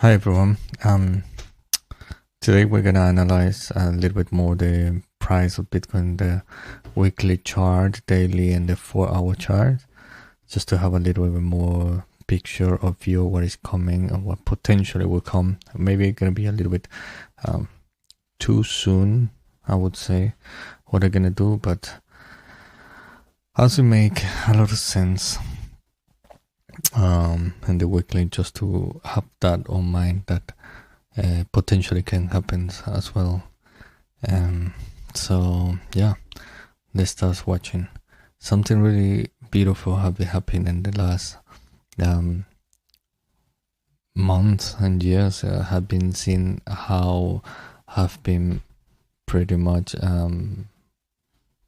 Hi everyone. Today we're gonna analyze a little bit more the price of Bitcoin, the weekly chart, daily, and the 4-hour chart, just to have a little bit more picture of view of what is coming and what potentially will come. Maybe it's gonna be a little bit too soon, I would say, what they're gonna do, but also make a lot of sense. And the weekly, just to have that on mind that potentially can happen as well. So yeah, let's start watching. Something really beautiful have been happening in the last months and years. Have been seen how have been pretty much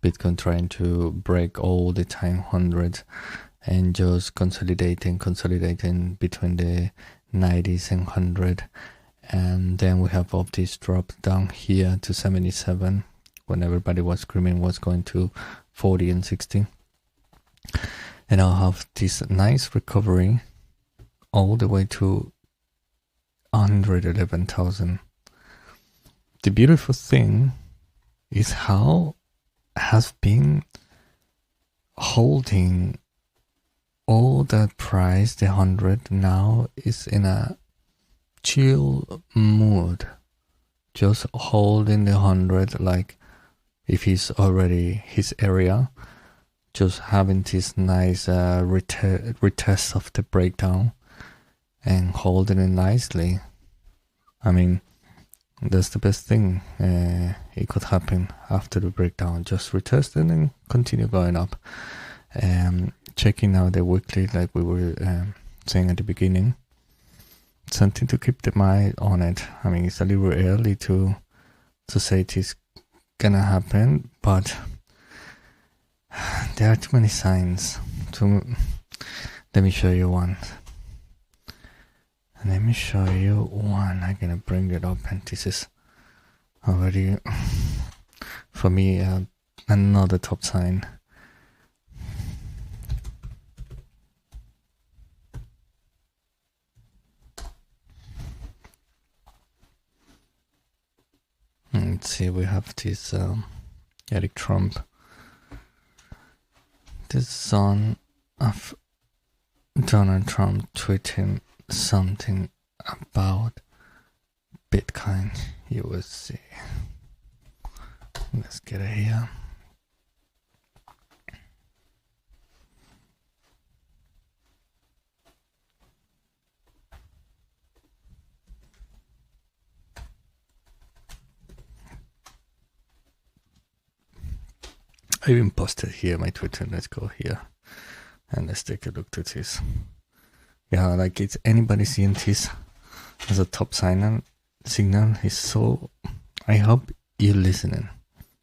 Bitcoin trying to break all the time 100 and just consolidating between the 90s and 100. And then we have all this drop down here to 77 when everybody was screaming was going to 40 and 60. And I'll have this nice recovery all the way to 111,000. The beautiful thing is how has been holding all that price, the 100 now is in a chill mood, just holding the 100 like if he's already his area, just having this nice retest of the breakdown and holding it nicely. I mean, that's the best thing it could happen after the breakdown, just retest and then continue going up. Checking out the weekly, like we were saying at the beginning, something to keep the mind on it. I mean, it's a little early to say it is gonna happen, but there are too many signs. Let me show you one. I'm gonna bring it up, and this is already for me another top sign. Let's see, we have this Eric Trump. This son of Donald Trump tweeting something about Bitcoin. You will see. Let's get it here. I even posted here my Twitter. Let's go here and let's take a look to this. Yeah, like it's anybody seeing this as a top signal is so. I hope you're listening.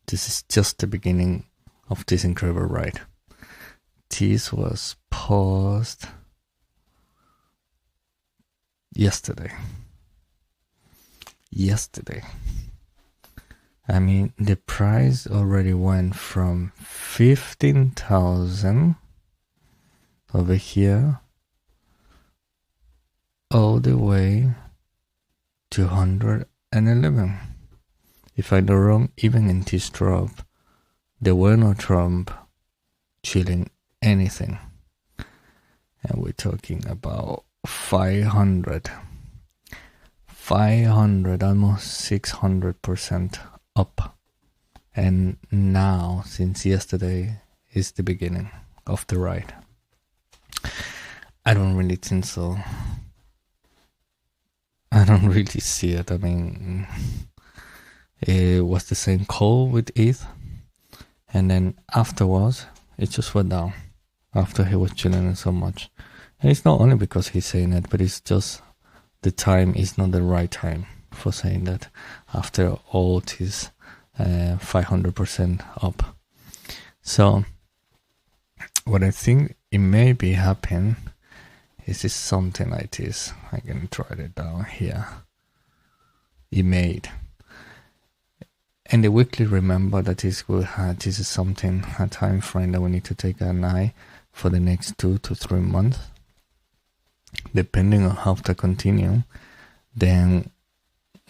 This is just the beginning of this incredible ride. This was paused yesterday. I mean, the price already went from 15,000 over here all the way to 111. If I'm not wrong, even in this drop, there were no Trump chilling anything. And we're talking about 500, almost 600% up. And now, since yesterday, is the beginning of the ride. I don't really think so. I don't really see it. I mean, it was the same call with ETH, and then afterwards, it just went down after he was chilling so much. And it's not only because he's saying it, but it's just the time is not the right time for saying that after all this 500% up. So what I think it may be happen is something like this. I'm gonna try it down here. It made. And the weekly, remember that this is something, a time frame that we need to take an eye for the next 2 to 3 months, depending on how to continue. then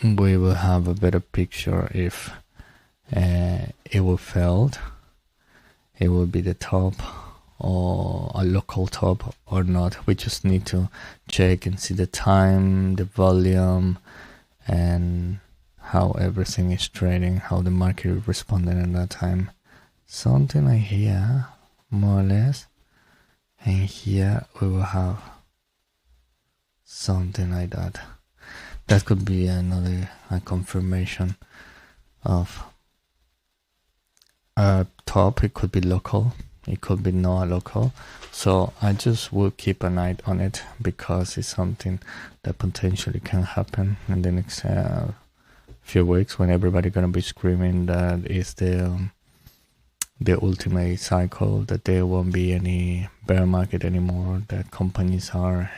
we will have a better picture if it will fail. It will be the top or a local top or not. We just need to check and see the time, the volume, and how everything is trading, how the market is responding at that time. Something like here, more or less. And here we will have something like that. That could be another confirmation of a top. It could be local, it could be not local. So I just will keep an eye on it, because it's something that potentially can happen in the next few weeks, when everybody gonna be screaming that it's the ultimate cycle, that there won't be any bear market anymore, that companies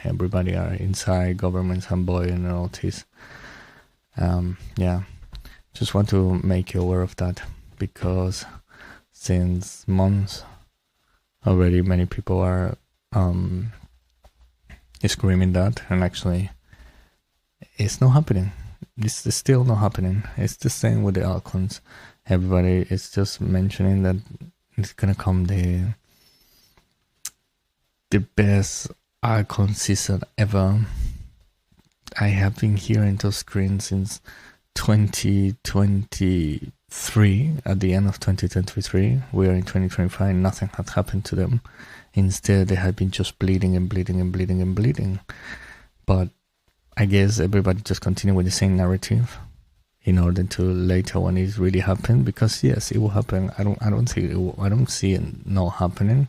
everybody are inside, governments are buying and all this. Yeah, just want to make you aware of that, because since months already many people are screaming that, and actually it's not happening. This is still not happening. It's the same with the altcoins. Everybody is just mentioning that it's gonna come the best altcoin season ever. I have been hearing those screens since 2023. At the end of 2023, we are in 2025. Nothing had happened to them. Instead, they had been just bleeding and bleeding and bleeding and bleeding. But I guess everybody just continue with the same narrative in order to later, when it really happened, because yes, it will happen. I don't see it not happening,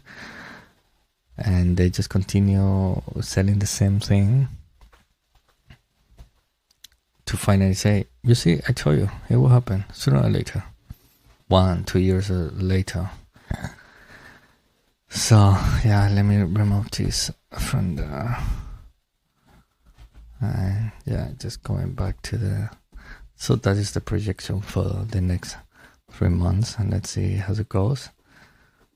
and they just continue selling the same thing to finally say, you see, I told you, it will happen sooner or later, 1-2 years later. So yeah, let me remove this from the yeah, just going back to the. So that is the projection for the next 3 months, and let's see how it goes.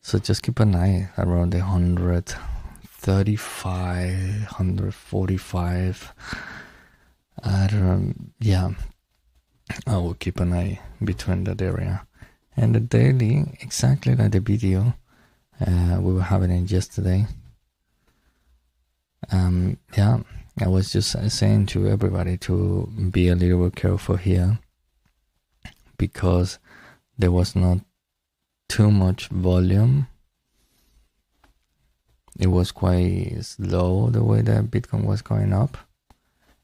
So just keep an eye around the 135, 145. Yeah, I will keep an eye between that area. And the daily, exactly like the video we were having it yesterday. Yeah, I was just saying to everybody to be a little bit careful here, because there was not too much volume. It was quite slow the way that Bitcoin was going up.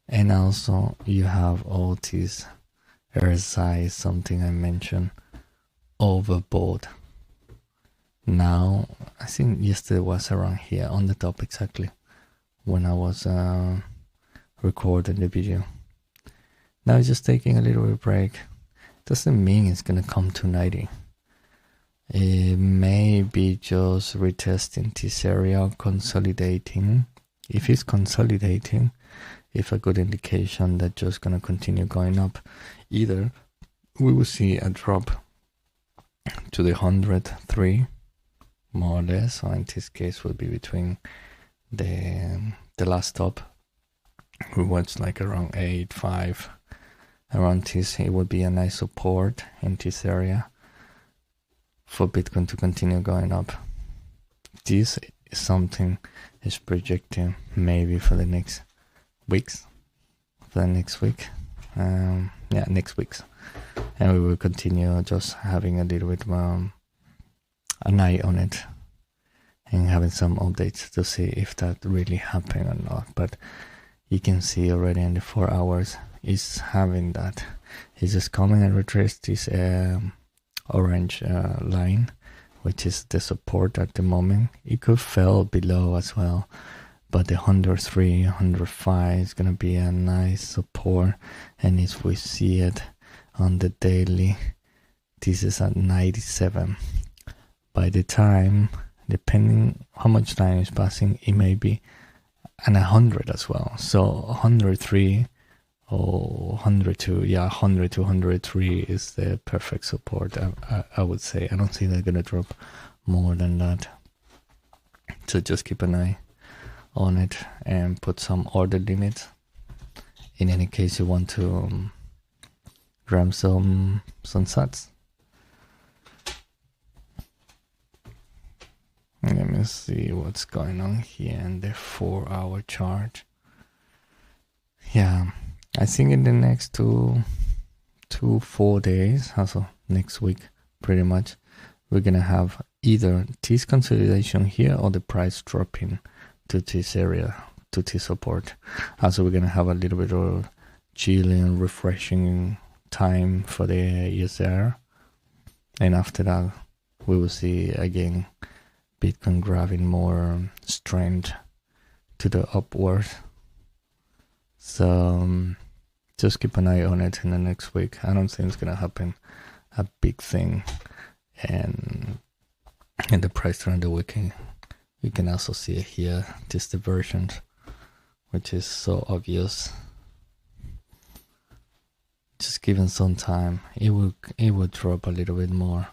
And also you have all these RSI, something I mentioned, overbought. Now, I think yesterday was around here on the top exactly, when I was recording the video. Now it's just taking a little bit of break. Doesn't mean it's gonna come to 90. It may be just retesting this area, consolidating. If it's consolidating, it's a good indication that just gonna continue going up. Either we will see a drop to the 103, more or less, or in this case will be between the last top, we watched like around 8.5, around this. It would be a nice support in this area for Bitcoin to continue going up. This is something is projecting maybe for the next weeks, for the next week, yeah, next weeks, and we will continue just having a little bit an eye on it and having some updates to see if that really happened or not. But you can see already in the 4 hours is having that. It's just coming and retrace this orange line, which is the support at the moment. It could fall below as well, but the 103, 105 is gonna be a nice support. And if we see it on the daily, this is at 97. By the time, depending how much time is passing, it may be an 100 as well. So 103 or 102, yeah, 100 to 103 is the perfect support, I would say. I don't think they're gonna drop more than that. So just keep an eye on it and put some order limits in any case you want to grab some sats. Let me see what's going on here in the 4-hour chart. Yeah, I think in the next 4 days, also next week, pretty much, we're gonna have either this consolidation here or the price dropping to this area, to this support. Also, we're gonna have a little bit of chilling, refreshing time for the ESR, and after that, we will see again Bitcoin grabbing more strength to the upward. So just keep an eye on it in the next week. I don't think it's gonna happen a big thing, and in the price during the weekend, you can also see it here, this divergence, which is so obvious. Just given some time, it will drop a little bit more.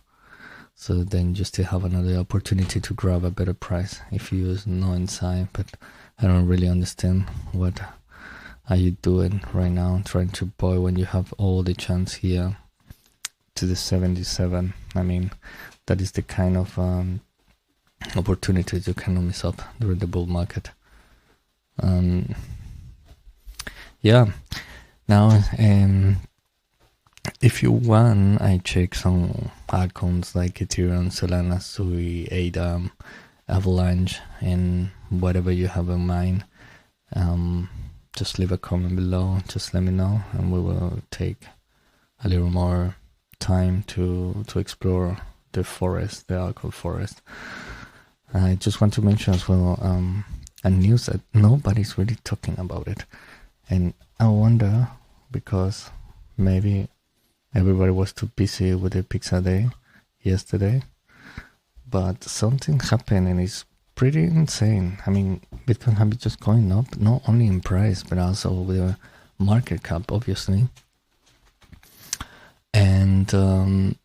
So then you still have another opportunity to grab a better price if you use no inside. But I don't really understand what are you doing right now, trying to buy when you have all the chance here to the 77. I mean, that is the kind of opportunities you cannot miss up during the bull market. Yeah. Now, if you want, I check some altcoins like Ethereum, Solana, Sui, ADA, Avalanche, and whatever you have in mind. Just leave a comment below, just let me know, and we will take a little more time to explore the forest, the altcoin forest. I just want to mention as well a news that nobody's really talking about it, and I wonder because maybe everybody was too busy with the pizza day yesterday, but something happened and it's pretty insane. I mean, Bitcoin has been just going up, not only in price, but also with the market cap, obviously. And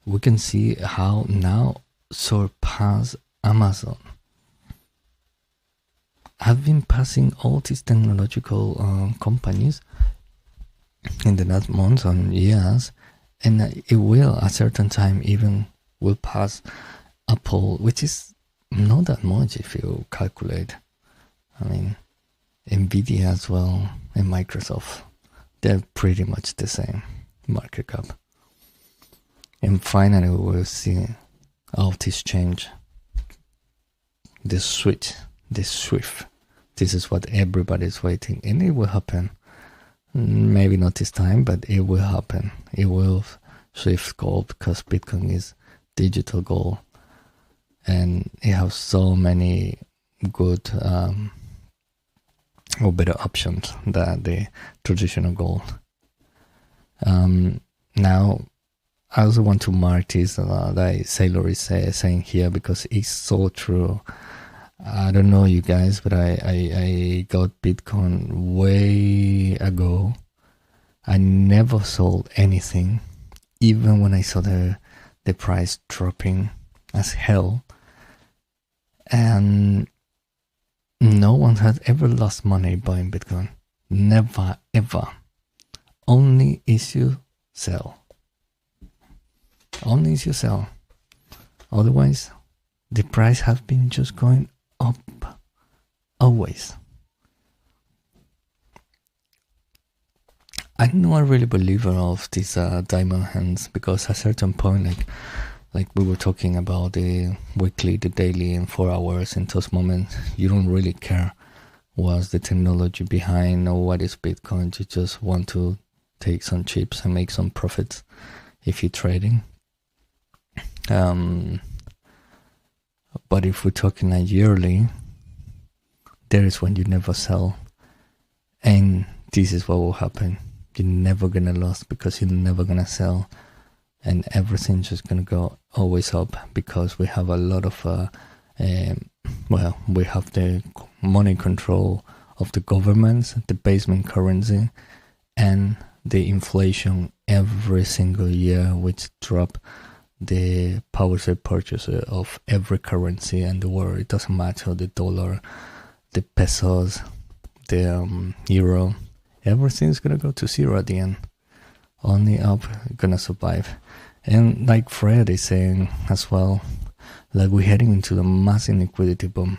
we can see how now surpass Amazon. I've been passing all these technological companies in the last months and years, and it will at a certain time even will pass Apple, which is not that much if you calculate. I mean, Nvidia as well and Microsoft, they're pretty much the same market cap. And finally we will see all this change, the switch, the swift. This is what everybody's waiting, and it will happen. Maybe not this time, but it will happen. It will shift gold because Bitcoin is digital gold, and it has so many good or better options than the traditional gold. Now, I also want to mark this that Sailor is saying here because it's so true. I don't know you guys, but I got Bitcoin way ago. I never sold anything, even when I saw the price dropping as hell. And no one has ever lost money buying Bitcoin. Never, ever. Only issue sell. Only issue sell. Otherwise, the price has been just going up. Always. I'm not a really believer of these diamond hands because at a certain point, like we were talking about the weekly, the daily, and 4 hours, in those moments, you don't really care what's the technology behind or what is Bitcoin. You just want to take some chips and make some profits if you're trading. But if we're talking a yearly, there is when you never sell, and this is what will happen. You're never gonna lose because you're never gonna sell, and everything's just gonna go always up because we have a lot of we have the money control of the governments, the basement currency, and the inflation every single year, which drop the power purchase of every currency in the world. It doesn't matter the dollar, the pesos, the euro, everything's gonna go to zero at the end. Only up gonna survive. And like Fred is saying as well, like we're heading into the massive liquidity boom.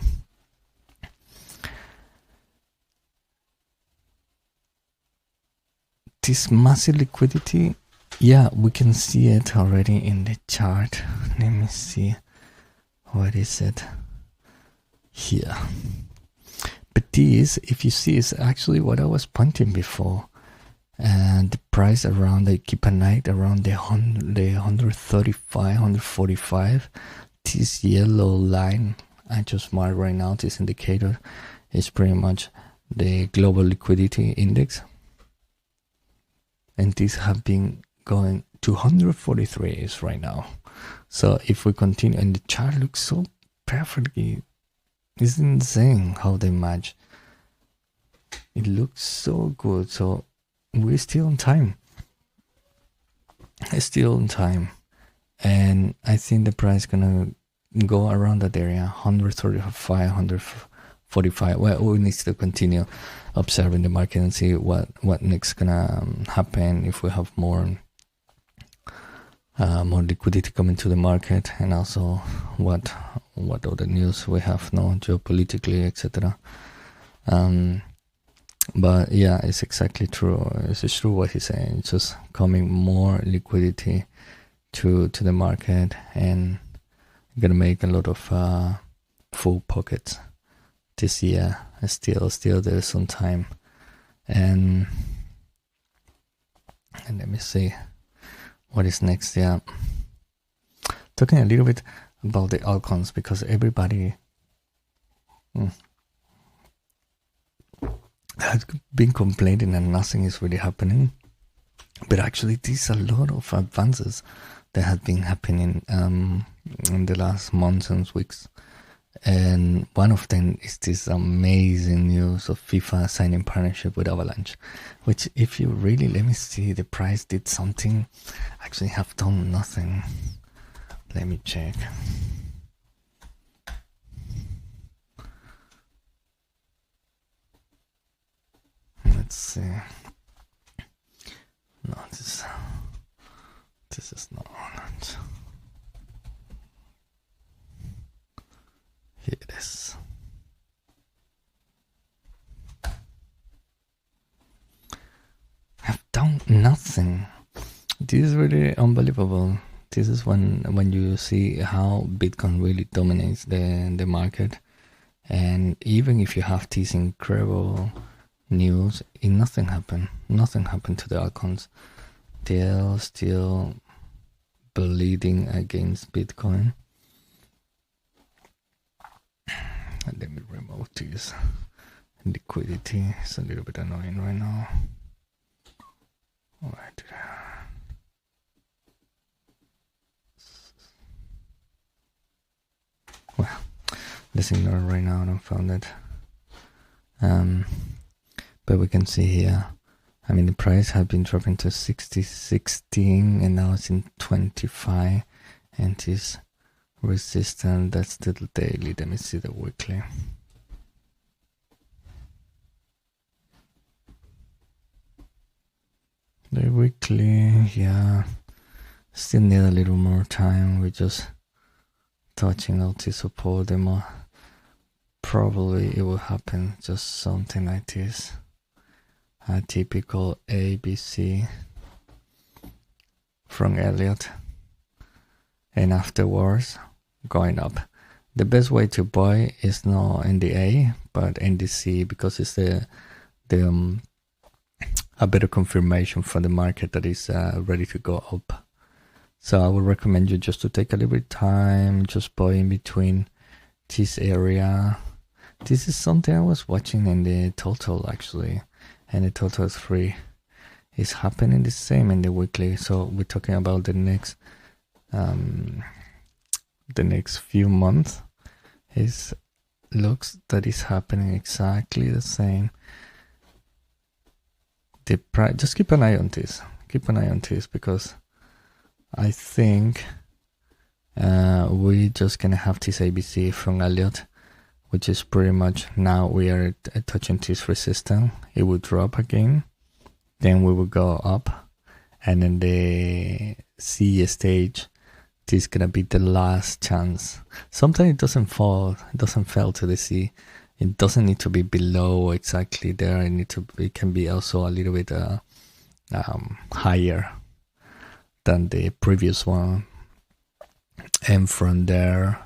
This massive liquidity, yeah, we can see it already in the chart. Let me see. What is it? Here. But this, if you see, is actually what I was pointing before. And the price around, they keep an eye around the 135, 145. This yellow line I just marked right now, this indicator, is pretty much the global liquidity index. And these have been going to 143 is right now. So if we continue, and the chart looks so perfectly, it's insane how they match. It looks so good. So we're still on time. It's still on time. And I think the price is gonna go around that area, 135, 145. Well, we need to continue observing the market and see what next gonna happen, if we have more liquidity coming to the market, and also what other news we have now geopolitically, etc. But yeah, it's exactly true. It's true what he's saying. It's just coming more liquidity to the market, and gonna make a lot of full pockets this year. Still there's some time. And let me see what is next. Yeah, talking a little bit about the altcoins, because everybody has been complaining and nothing is really happening. But actually, there's a lot of advances that have been happening in the last months and weeks. And one of them is this amazing news of FIFA signing partnership with Avalanche, which, if you really, let me see, the price did something, actually have done nothing. Let me check. Let's see. No, this is not on it. Here it is. I've done nothing. This is really unbelievable. This is when you see how Bitcoin really dominates the market. And even if you have these incredible news, nothing happened. Nothing happened to the altcoins. They're still bleeding against Bitcoin. And let me remove this. Liquidity is a little bit annoying right now. Why did well, let's ignore it right now. I don't found it. But we can see here, I mean, the price has been dropping to 16, and now it's in 25, and this resistance, that's the daily. Let me see the weekly. The weekly, yeah, still need a little more time. We're just touching out the support. The more probably it will happen, just something like this, a typical ABC from Elliott, and afterwards going up. The best way to buy is not in the A but in the C, because it's a better confirmation for the market that is ready to go up. So I would recommend you just to take a little bit of time, just buy in between this area. This is something I was watching in the total actually, and the total is free. It's happening the same in the weekly. So we're talking about the next few months. It looks that it's happening exactly the same. The price, just keep an eye on this. Keep an eye on this, because I think we're just gonna have this ABC from Elliott which is pretty much now we are touching this resistance. It will drop again, then we will go up, and then the C stage, this is gonna be the last chance. Sometimes it doesn't fall to the C. It doesn't need to be below exactly there. It can be also a little bit higher than the previous one, and from there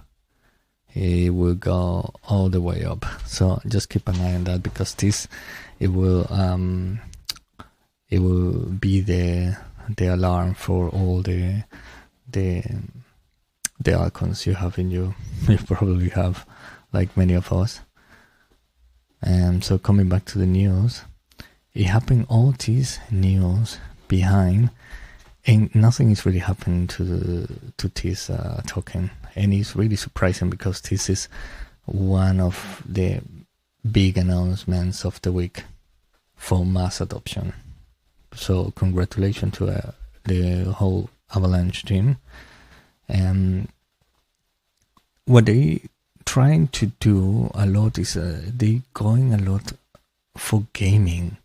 it will go all the way up. So just keep an eye on that, because this it will be the alarm for all the icons you have in you probably have, like many of us. And so coming back to the news, it happened all these news behind, and nothing is really happening to this token. And it's really surprising, because this is one of the big announcements of the week for mass adoption. So congratulations to the whole Avalanche team. And what they trying to do a lot is they going a lot for gaming,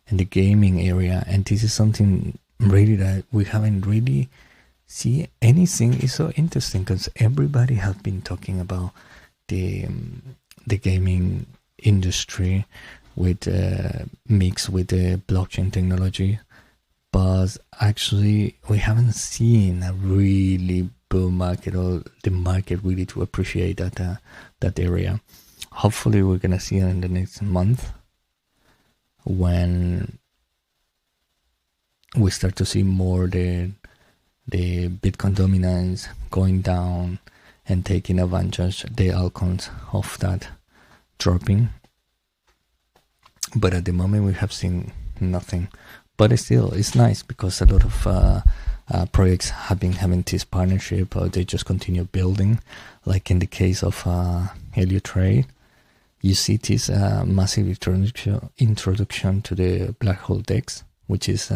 in the gaming area, and this is something really that we haven't really see anything. Is so interesting, because everybody has been talking about the gaming industry with mixed with the blockchain technology, but actually we haven't seen a really boom market, or the market really to appreciate that area. Hopefully we're gonna see it in the next month, when we start to see more the Bitcoin dominance going down and taking advantage the altcoins of that dropping. But at the moment we have seen nothing. But still, it's nice, because a lot of projects have been having this partnership, or they just continue building. Like in the case of Helio Trade, you see this massive introduction to the black hole DEX, which is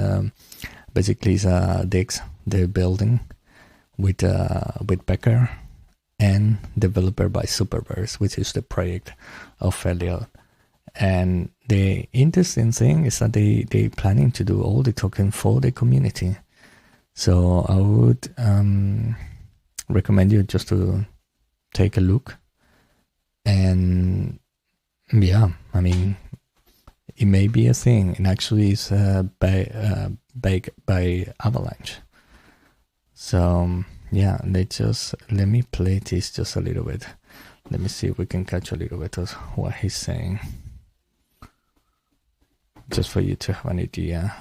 basically is a DEX they're building with Becker and developed by Superverse, which is the project of Elliot. And the interesting thing is that they planning to do all the token for the community. So I would recommend you just to take a look. And yeah, I mean, it may be a thing, and actually it's by Avalanche. So yeah, let me play this just a little bit. Let me see if we can catch a little bit of what he's saying, just for you to have an idea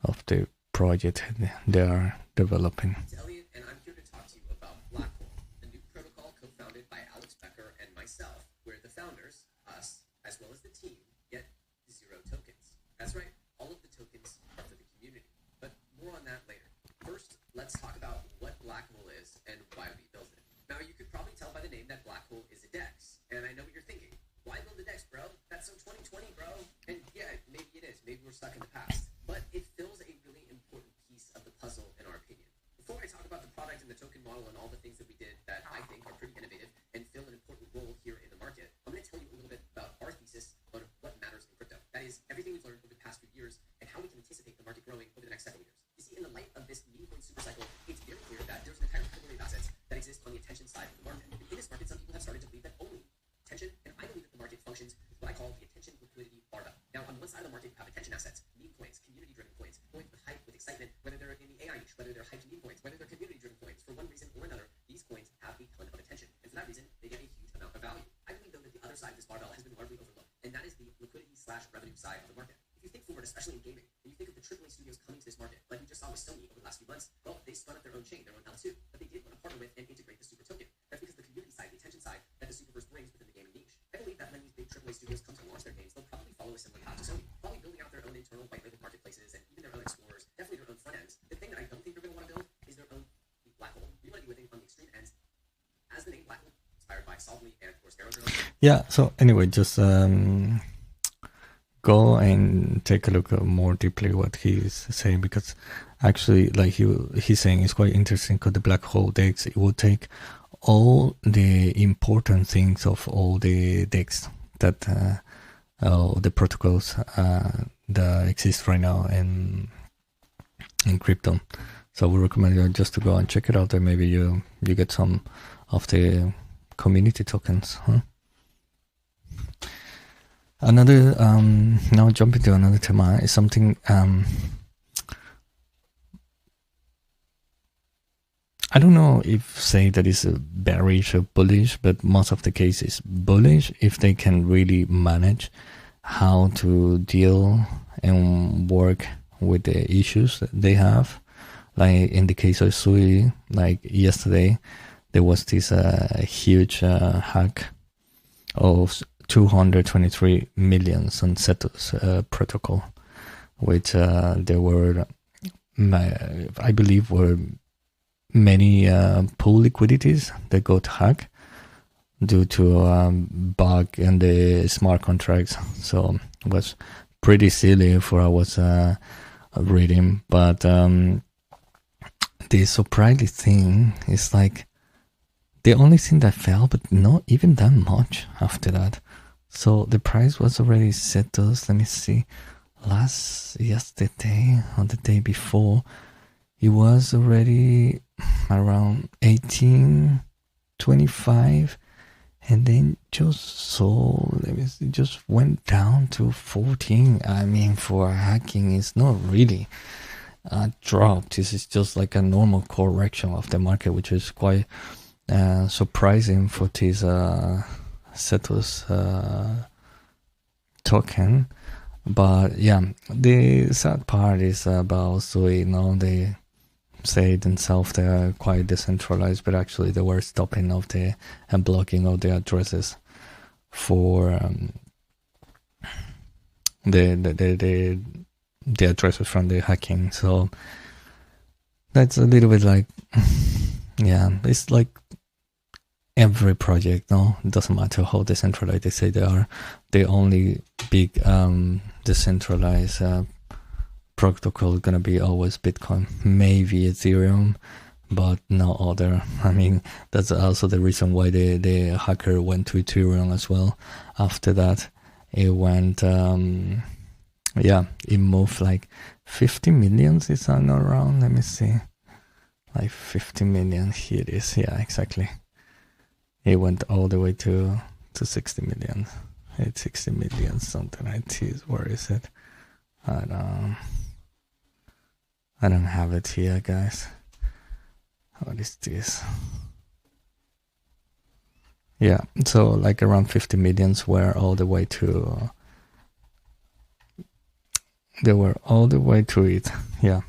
of the project they are developing. It's Elliot, and I'm here to talk to you about Blackhole, a new protocol co-founded by Alex Becker and myself, where the founders, us, as well as the team, get 0 tokens. That's right, all of the tokens are for the community. But more on that later. First, let's talk about what Blackhole is and why we built it. Now, you could probably tell by the name that Blackhole is a DEX, and I know what you're thinking. Why build a DEX, bro? That's so 2020, bro. And yeah, maybe it is. Maybe we're stuck in the past. But it fills a really important piece of the puzzle, in our opinion. Before I talk about the product and the token model and all the things that we did that I think are pretty innovative and fill an important role here in the market, I'm going to tell you a little bit about our thesis on what matters in crypto. That is, everything we've learned over the past few years and how we can anticipate the market growing over the next several years. You see, in the light of this meme coin supercycle, it's very clear that there's an entire category of assets that exist on the attention side of the market. In this market, some people have started to believe that only attention, and I believe that the market functions with what I call the attention liquidity barbell. Now, on one side of the market, you have attention assets, meme coins, community-driven coins, coins with hype, with excitement, whether they're in the AI niche, whether they're hyped meme coins, whether they're community-driven coins. For one reason or another, these coins have a ton of attention, and for that reason, they get a huge amount of value. I believe, though, that the other side of this barbell has been largely overlooked, and that is the liquidity/revenue side of the market. If you think forward, especially in gaming, and you think of the AAA studios coming to this market, like we just saw with Sony over the last few months, well, they spun up their own chain, their own L2, but they did want to partner with and integrate the super token. That's because the community side, the attention side, that the Superverse brings within the gaming niche. I believe that when these big AAA studios come to launch their games, they'll probably follow a similar path to Sony, probably building out their own internal white label marketplaces and even their own explorers, definitely their own front ends. The thing that I don't think they're going to want to build is their own black hole. We want to be within on the extreme ends, as the name Black Hole, inspired by Solidly and of course Aerodrome. Yeah, so anyway, just go and take a look more deeply what he's saying, because actually, like he's saying, it's quite interesting, because the black hole DEX, it will take all the important things of all the DEX that the protocols that exist right now in crypto. So we recommend you just to go and check it out, and maybe you get some of the community tokens. Huh? Another now jumping to another tema is something I don't know if say that is bearish or bullish, but most of the case is bullish if they can really manage how to deal and work with the issues that they have. Like in the case of Sui, like yesterday, there was this huge hack of 223 million on Cetus protocol, which there were, I believe, were many pool liquidities that got hacked due to bug in the smart contracts. So it was pretty silly for I was reading, but the surprising thing is like the only thing that fell, but not even that much after that. So the price was already settled. Let me see, yesterday or the day before, it was already around 18.25, and then just just went down to 14. I mean, for hacking, it's not really a drop. This is just like a normal correction of the market, which is quite surprising for this Cetus token. But yeah, the sad part is about Sui. They say themselves they are quite decentralized, but actually they were stopping of the and blocking of the addresses for the addresses from the hacking. So that's a little bit like, yeah, it's like every project. It doesn't matter how decentralized they say they are. The only big decentralized protocol gonna be always Bitcoin, maybe Ethereum, but no other. I mean, that's also the reason why the hacker went to Ethereum as well. After that, it went, it moved like 50 millions. Is that not wrong? Let me see, like 50 million. Here it is. Yeah, exactly. It went all the way to 60 million. It's 60 million something like this. Where is it? I don't have it here, guys. What is this? Yeah, so like around 50 millions were all the way to. They were all the way to it. Yeah,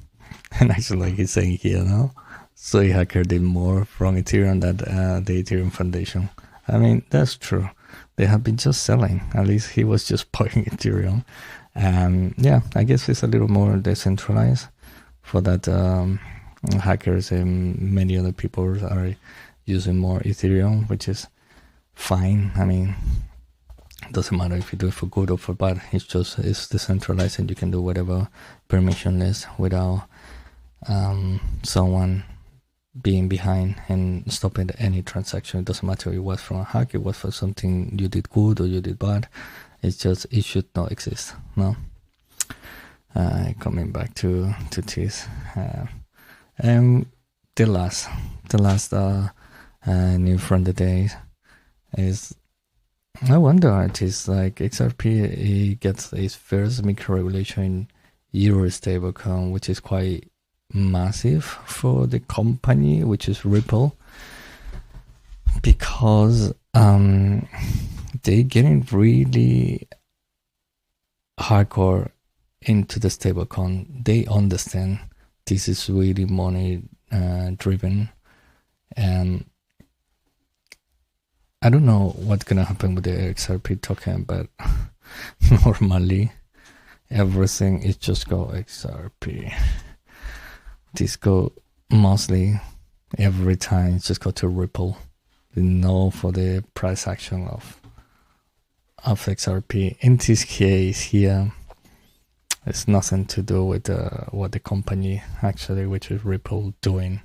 and actually, like it's saying here now, Sui hacker did more from Ethereum than the Ethereum Foundation. I mean, that's true. They have been just selling. At least he was just buying Ethereum. Yeah, I guess it's a little more decentralized. For that, hackers and many other people are using more Ethereum, which is fine. I mean, it doesn't matter if you do it for good or for bad. It's decentralized, and you can do whatever permissionless without someone being behind and stopping any transaction. It doesn't matter if it was from a hack, it was for something you did good or you did bad. It's just, it should not exist. No. Coming back to this, and the last new from the day is, I wonder, it is like XRP gets its first micro regulation in Euro stablecoin, which is quite massive for the company, which is Ripple, because they getting really hardcore into the stablecoin. They understand this is really money driven, and I don't know what's gonna happen with the XRP token, but normally everything is just go XRP. This go mostly every time it's just go to Ripple. For the price action of XRP. In this case here, it's nothing to do with what the company actually, which is Ripple, doing.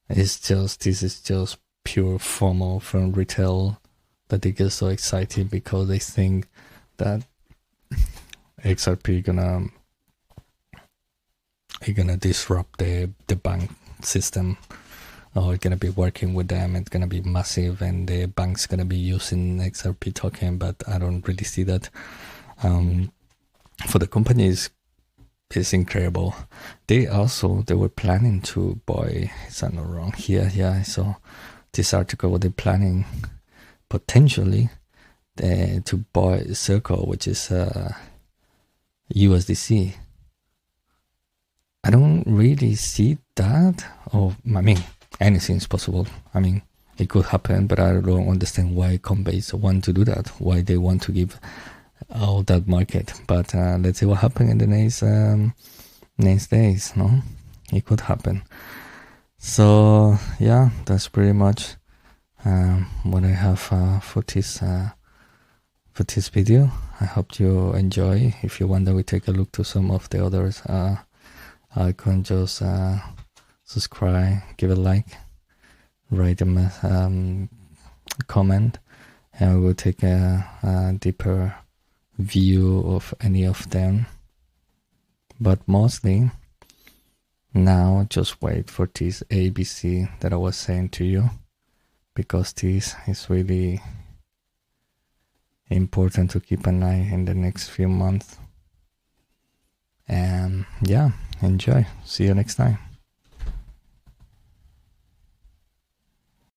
This is just pure FOMO from retail that they get so excited because they think that XRP gonna disrupt the bank system, or it's gonna be working with them. It's gonna be massive, and the bank's gonna be using XRP token. But I don't really see that. For the companies, it's incredible. They were planning to buy. Is that not wrong? Here, yeah, I saw this article. What they're planning potentially to buy Circle, which is USDC. I don't really see that. Or I mean, anything's possible. I mean, it could happen, but I don't understand why Coinbase want to do that. Why they want to give out that market. But let's see what happens in the next days. No, it could happen. So yeah, that's pretty much what I have for this video. I hope you enjoy. If you want that we take a look to some of the others, I can just subscribe, give a like, write a comment, and we will take a deeper view of any of them. But mostly now just wait for this ABC that I was saying to you, because this is really important to keep an eye in the next few months. And yeah, enjoy. See you next time.